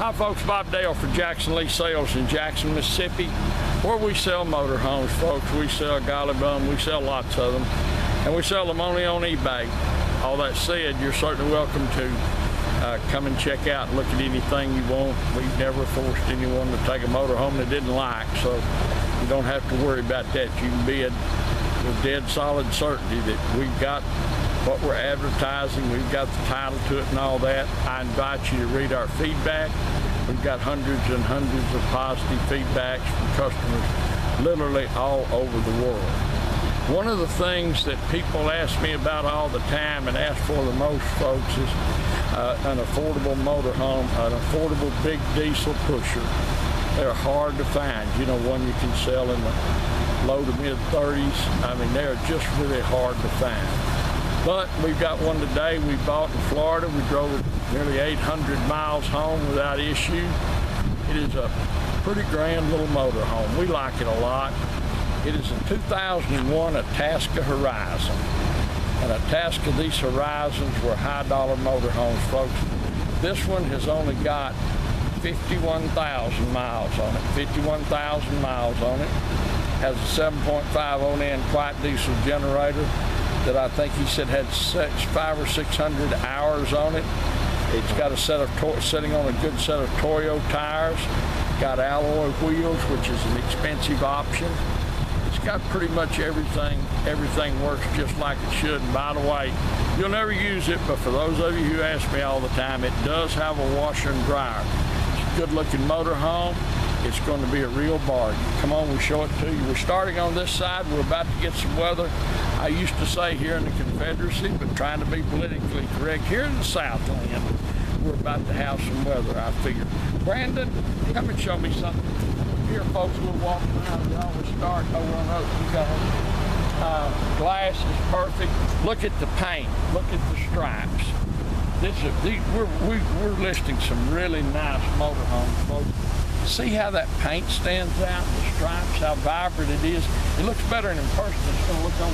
Hi folks, Bob Dale for Jackson Lee Sales in Jackson, Mississippi, where we sell motorhomes, folks. We sell golly bum, we sell lots of them, and we sell them only on eBay. All that said, you're certainly welcome to come and check out and look at anything you want. We've never forced anyone to take a motorhome they didn't like, so you don't have to worry about that. You can be with dead solid certainty that we've got what we're advertising, we've got the title to it and all that. I invite you to read our feedback. We've got hundreds and hundreds of positive feedbacks from customers literally all over the world. One of the things that people ask me about all the time and ask for the most, folks, is an affordable motorhome, an affordable big diesel pusher. They're hard to find. You know, one you can sell in the low to mid 30s. I mean, they're just really hard to find. But we've got one today we bought in Florida. We drove nearly 800 miles home without issue. It is a pretty grand little motorhome. We like it a lot. It is a 2001 Itasca Horizon. And Itasca, these Horizons were high dollar motorhomes, folks. This one has only got 51,000 miles on it. 51,000 miles on it. Has a 7.5 on-end quiet diesel generator that I think he said had 500 or 600 hours on it. It's got a set of sitting on a good set of Toyo tires. Got alloy wheels, which is an expensive option. It's got pretty much everything. Everything works just like it should. And by the way, you'll never use it, but for those of you who ask me all the time, it does have a washer and dryer. It's a good-looking motorhome. It's going to be a real bargain. Come on, we'll show it to you. We're starting on this side. We're about to get some weather. I used to say here in the Confederacy, but trying to be politically correct, here in the Southland, we're about to have some weather, I figure. Brandon, come and show me something. Here, folks, we'll walk around. We always start over on those. You got glass is perfect. Look at the paint. Look at the stripes. We're listing some really nice motorhomes, folks. See how that paint stands out, the stripes, how vibrant it is. It looks better in person than it's going to look on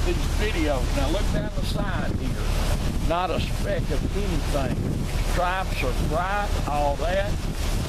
these videos. Now look down the side here. Not a speck of anything. Stripes are bright, all that.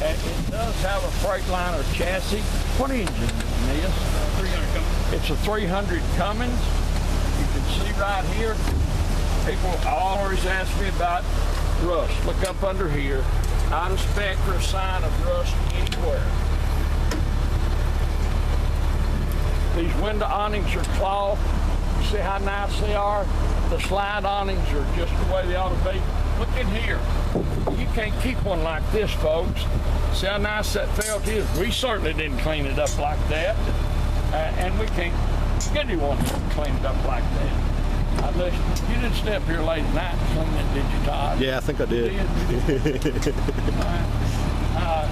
And it does have a Freightliner chassis. What engine is this? 300 Cummins. It's a 300 Cummins. You can see right here. People always ask me about rust. Look up under here. Not a speck or a sign of rust anywhere. These window awnings are cloth. You see how nice they are? The slide awnings are just the way they ought to be. Look in here. You can't keep one like this, folks. See how nice that felt is? We certainly didn't clean it up like that. And we can't get anyone to clean it up like that. You didn't step here late at night and clean it, did you, Todd? Yeah, I think I did.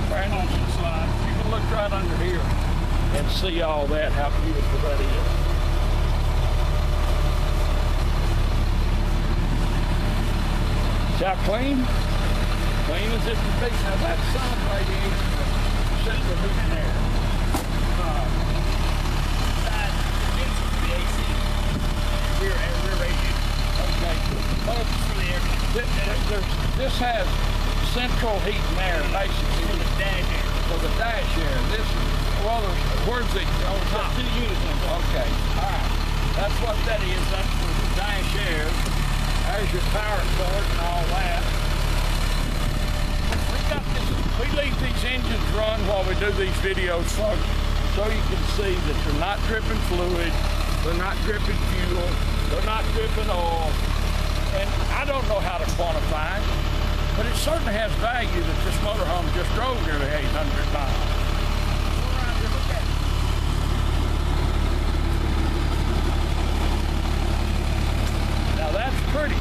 Brandon, you can look right under here and see all that, how beautiful that is. See how clean? Clean as it can be. Now that sun radiation sitting the heat in there. This has central heat and air, basically. For the dash air. For the dash air. This is, well, where's it on top? 2 units on top. Okay, all right. That's what that is. That's for the dash air. There's your power cord and all that. We leave these engines run while we do these videos, folks, so you can see that they're not dripping fluid, they're not dripping fuel, they're not dripping oil. And I don't know how to quantify it, but it certainly has value that this motorhome just drove nearly 800 miles. Now that's pretty.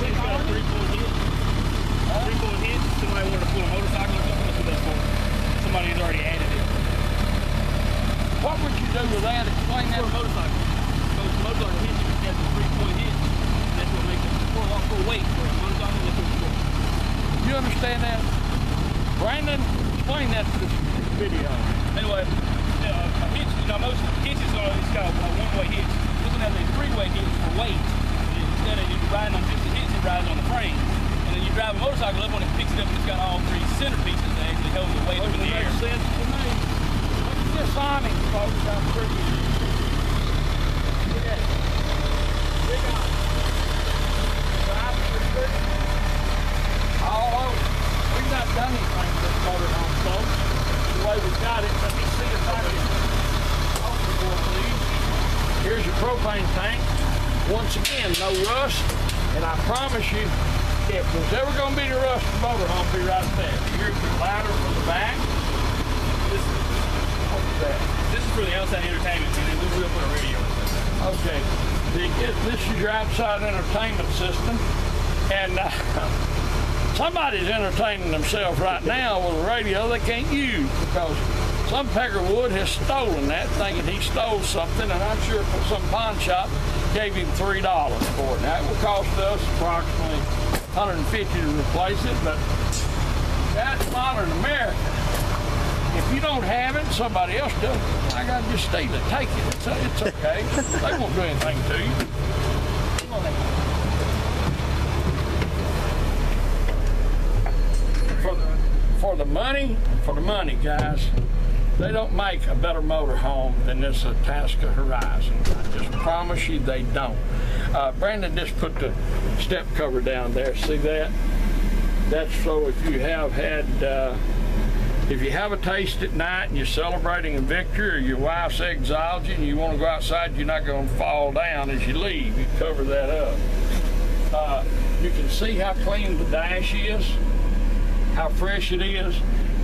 It's got a 3-point hit. 3-point hit. Somebody wanted to pull a motorcycle or something, that's what that's for. Somebody has already added it. What would you do with that? Explain that. For a motorcycle. So the motorcycle hits you, it has a 3-point hit. That's what makes it for weight for a motorcycle. That's what it's for. You understand that? Brandon, explain that to this video. Anyway, a hitch, you know, most hitches are, it's got a one-way hitch. This one has a 3-way hitch for weight. Instead of you riding on just the hitch, it rides on the frame. And then you drive a motorcycle up when it picks it up, it's got all three center pieces that actually hold the weight up in the air. Makes sense to me. Look at this awning, folks. How pretty. Look at it. Big awning. Driving the street. All over. We've not done anything to this motorhome, folks. The way we've got it, let me see if I can open the door, please. Here's your propane tank. Once again, no rust. And I promise you, if there's ever going to be the rust, the motorhome will be right there. Here's your ladder from the back. What's that? This is for the outside entertainment, and then we will put a radio in it. Okay. This is your outside entertainment system. And somebody's entertaining themselves right now with a radio they can't use because some peckerwood has stolen that, thinking he stole something, and I'm sure some pawn shop gave him $3 for it. Now, it will cost us approximately $150 to replace it, but that's modern America. If you don't have it, somebody else does. I got to just steal it, take it. It's okay. They won't do anything to you. Come on in. For the money, guys, they don't make a better motorhome than this Itasca Horizon. I just promise you they don't. Brandon just put the step cover down there. See that? That's so if you have had, if you have a taste at night and you're celebrating a victory or your wife's exiled you and you want to go outside, you're not going to fall down as you leave. You cover that up. You can see how clean the dash is, how fresh it is.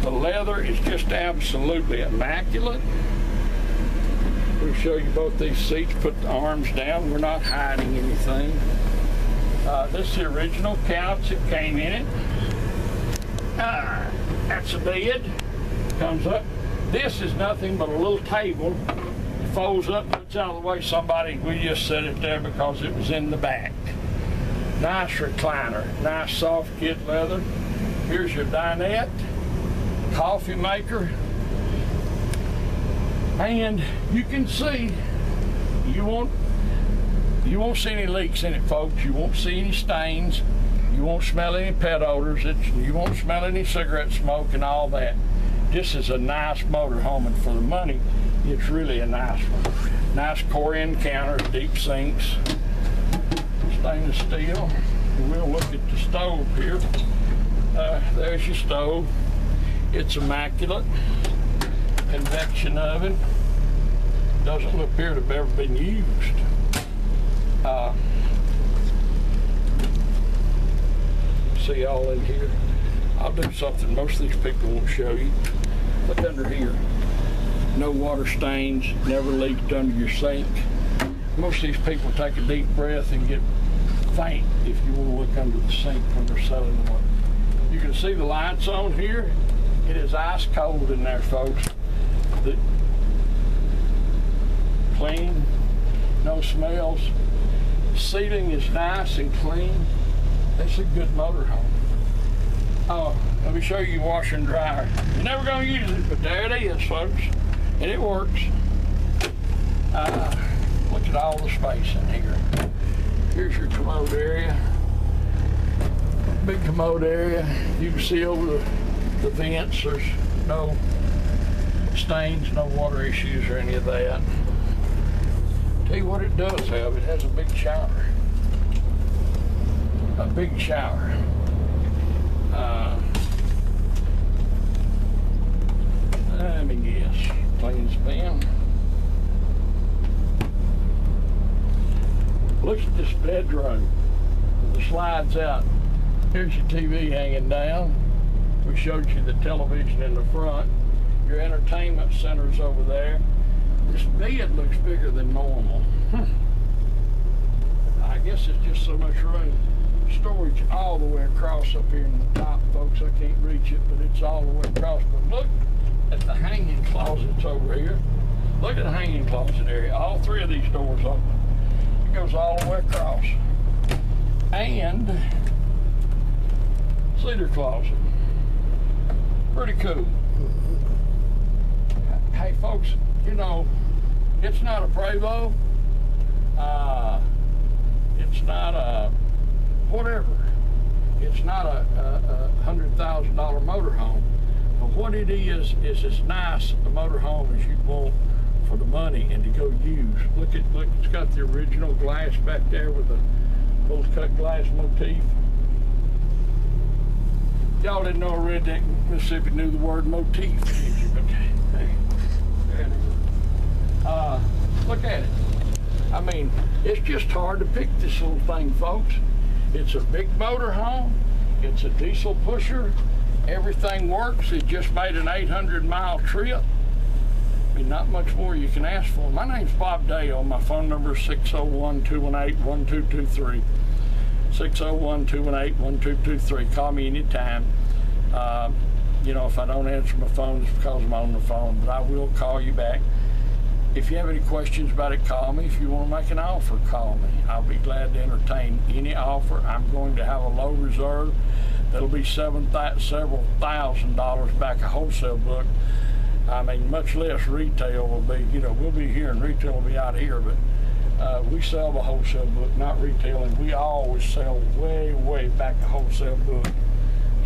The leather is just absolutely immaculate. We'll show you both these seats. Put the arms down. We're not hiding anything. This is the original couch that came in it. That's a bed. Comes up. This is nothing but a little table. It folds up, puts out of the way. We just set it there because it was in the back. Nice recliner. Nice soft kid leather. Here's your dinette. Coffee maker, and you can see you won't see any leaks in it, folks. You won't see any stains. You won't smell any pet odors. You won't smell any cigarette smoke and all that. This is a nice motorhome, and for the money, it's really a nice one. Nice core end counters, deep sinks, stainless steel. We'll look at the stove here. There's your stove. It's immaculate. Convection oven. Doesn't appear to have ever been used. See all in here. I'll do something most of these people won't show you. Look under here. No water stains, never leaked under your sink. Most of these people take a deep breath and get faint if you want to look under the sink when they're selling water. You can see the lights on here. It is ice cold in there, folks. Clean, no smells. Seating is nice and clean. It's a good motorhome. Oh, let me show you washer and dryer. You're never going to use it, but there it is, folks. And it works. Look at all the space in here. Here's your commode area. Big commode area. You can see over the vents. There's no stains, no water issues or any of that. Tell you what it does have. It has a big shower. A big shower. Let me guess. Clean span. Look at this bedroom. The slides out. Here's your TV hanging down. We showed you the television in the front. Your entertainment center's over there. This bed looks bigger than normal. I guess it's just so much room. Storage all the way across up here in the top, folks. I can't reach it, but it's all the way across. But look at the hanging closets over here. Look at the hanging closet area. All three of these doors open. It goes all the way across. And cedar closet. Pretty cool. Hey, folks, you know, it's not a Prevost. It's not a whatever. It's not a $100,000 motorhome, but what it is as nice a motorhome as you want for the money and to go use. Look, it's got the original glass back there with the full cut glass motif. Y'all didn't know a redneck in Mississippi knew the word motif, did you? Look at it. I mean, it's just hard to pick this little thing, folks. It's a big motorhome. It's a diesel pusher. Everything works. It just made an 800-mile trip. I mean, not much more you can ask for. My name's Bob Dale. My phone number is 601-218-1223. 601-218-1223. Call me anytime. You know, if I don't answer my phone, it's because I'm on the phone, but I will call you back. If you have any questions about it, call me. If you want to make an offer, call me. I'll be glad to entertain any offer. I'm going to have a low reserve. That'll be several $1,000 back a wholesale book. I mean, much less retail will be, you know, we'll be here and retail will be out here, but we sell the wholesale book, not retailing. We always sell way back a wholesale book.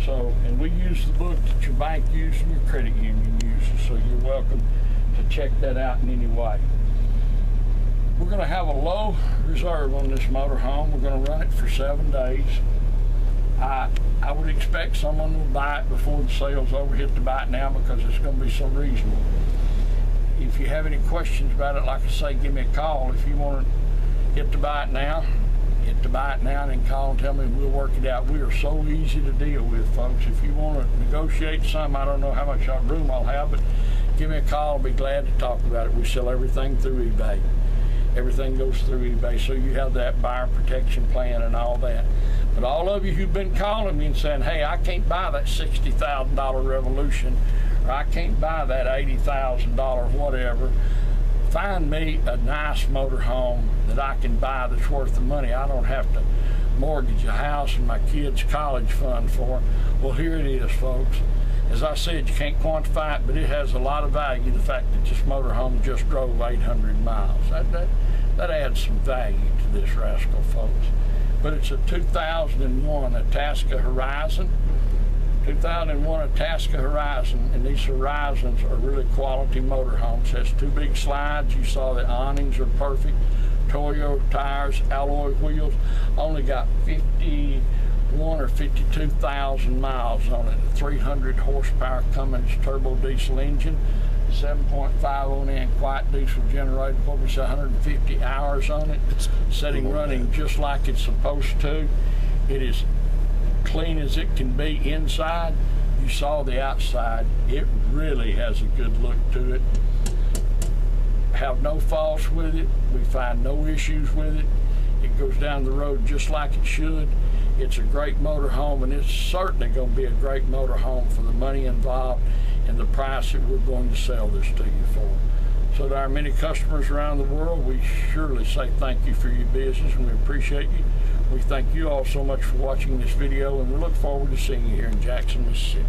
So, and we use the book that your bank uses and your credit union uses, so you're welcome to check that out in any way. We're going to have a low reserve on this motorhome. We're going to run it for 7 days. I would expect someone will buy it before the sale's over. Hit to buy it now because it's going to be so reasonable. If you have any questions about it, like I say, give me a call. If you want to hit to buy it now, hit to buy it now, and then call and tell me, we'll work it out. We are so easy to deal with, folks. If you want to negotiate some, I don't know how much room I'll have, but give me a call. I'll be glad to talk about it. We sell everything through eBay. Everything goes through eBay, so you have that buyer protection plan and all that. But all of you who've been calling me and saying, hey, I can't buy that $60,000 Revolution, or I can't buy that $80,000 whatever, find me a nice motorhome that I can buy that's worth the money. I don't have to mortgage a house and my kids' college fund for. Well, here it is, folks. As I said, you can't quantify it, but it has a lot of value, the fact that this motorhome just drove 800 miles. That adds some value to this rascal, folks. But it's a 2001 Itasca Horizon. 2001 Itasca Horizon, and these Horizons are really quality motorhomes. It has 2 big slides. You saw the awnings are perfect. Toyo tires, alloy wheels. Only got 51 or 52,000 miles on it. A 300 horsepower Cummins turbo diesel engine. 7.5 on-in quiet diesel generator, what we say, 150 hours on it. It's setting running just like it's supposed to. It is clean as it can be inside. You saw the outside. It really has a good look to it. Have no faults with it. We find no issues with it. It goes down the road just like it should. It's a great motorhome, and it's certainly going to be a great motorhome for the money involved and the price that we're going to sell this to you for. So to our many customers around the world, we surely say thank you for your business, and we appreciate you. We thank you all so much for watching this video, and we look forward to seeing you here in Jackson, Mississippi.